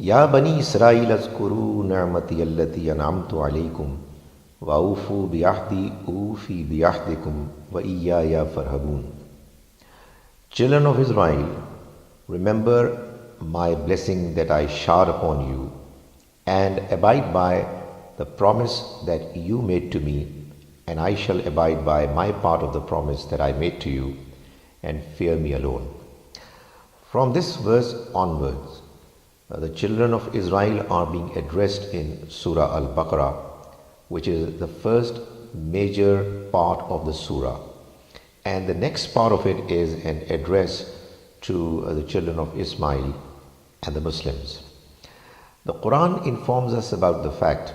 या बनी इसराइल अज़्कुरू निअमती अल्लती अनअमतु अलैकुम व औफू बिअहदी ऊफी बिअहदिकुम व इय्याया फरहबून. Children of Israel, remember my blessing that I showered upon you, and abide by the promise that you made to me, and I shall abide by my part of the promise that I made to you, and fear me alone. From this verse onwards, the children of Israel are being addressed in Surah Al-Baqarah, which is the first major part of the surah. And the next part of it is an address to the children of Ismail and the Muslims. The Quran informs us about the fact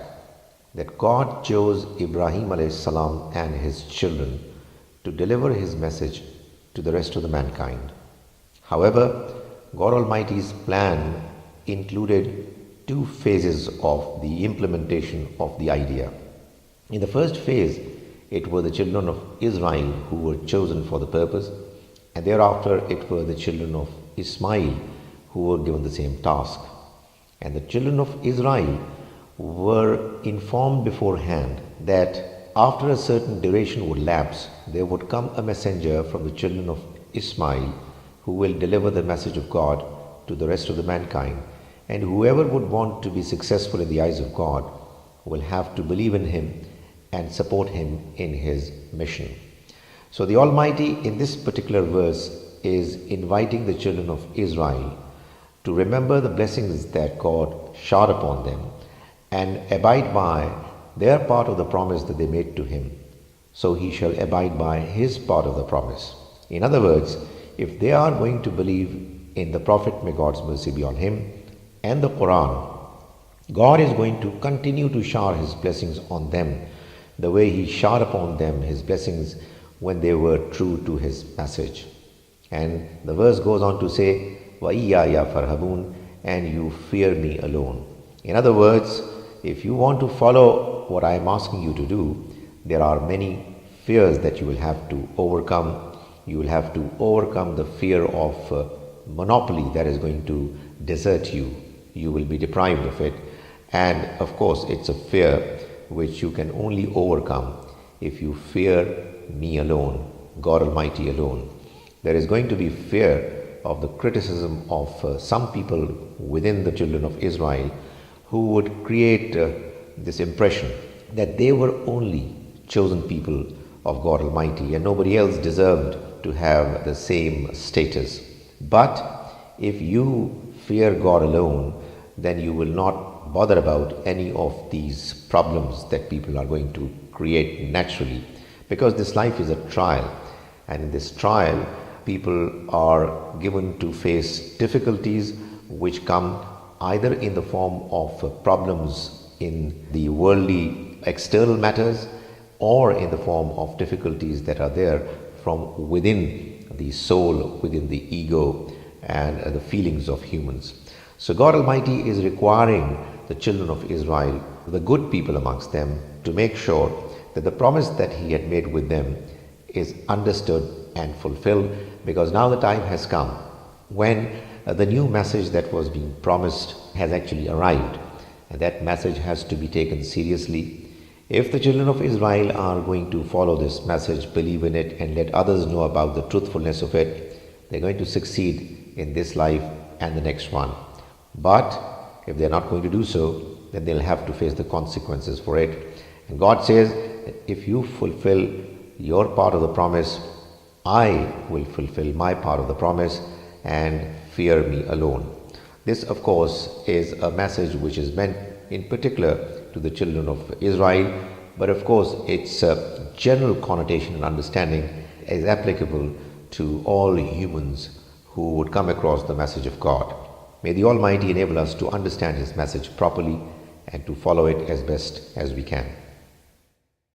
that God chose Ibrahim a.s. and his children to deliver his message to the rest of the mankind. However, God Almighty's plan included two phases of the implementation of the idea. In the first phase, it were the children of Israel who were chosen for the purpose, and thereafter it were the children of Ismail who were given the same task. And the children of Israel were informed beforehand that after a certain duration would lapse, there would come a messenger from the children of Ismail who will deliver the message of God to the rest of the mankind. And whoever would want to be successful in the eyes of God will have to believe in him and support him in his mission. So the Almighty in this particular verse is inviting the children of Israel to remember the blessings that God showered upon them and abide by their part of the promise that they made to him, so he shall abide by his part of the promise. In other words, if they are going to believe in the Prophet, may God's mercy be on him, and the Quran, God is going to continue to shower his blessings on them the way he showered upon them his blessings when they were true to his message. And the verse goes on to say, wa iyyaya farhabun, and you fear me alone. In other words, if you want to follow what I am asking you to do, there are many fears that you will have to overcome. You will have to overcome the fear of monopoly that is going to desert you. You will be deprived of it. And of course, it's a fear which you can only overcome if you fear me alone, God Almighty alone. There is going to be fear of the criticism of some people within the children of Israel who would create this impression that they were only chosen people of God Almighty and nobody else deserved to have the same status. But if you fear God alone, then you will not bother about any of these problems that people are going to create naturally, because this life is a trial, and in this trial people are given to face difficulties which come either in the form of problems in the worldly external matters or in the form of difficulties that are there from within the soul, within the ego and the feelings of humans. So God Almighty is requiring the children of Israel, the good people amongst them, to make sure that the promise that he had made with them is understood and fulfilled, because now the time has come when the new message that was being promised has actually arrived, and that message has to be taken seriously. If the children of Israel are going to follow this message, believe in it and let others know about the truthfulness of it, they're going to succeed in this life and the next one. But if they're not going to do so, then they'll have to face the consequences for it. And God says that if you fulfill your part of the promise, I will fulfill my part of the promise, and fear me alone. This, of course, is a message which is meant in particular to the children of Israel, but of course its general connotation and understanding is applicable to all humans who would come across the message of God. May the Almighty enable us to understand his message properly and to follow it as best as we can.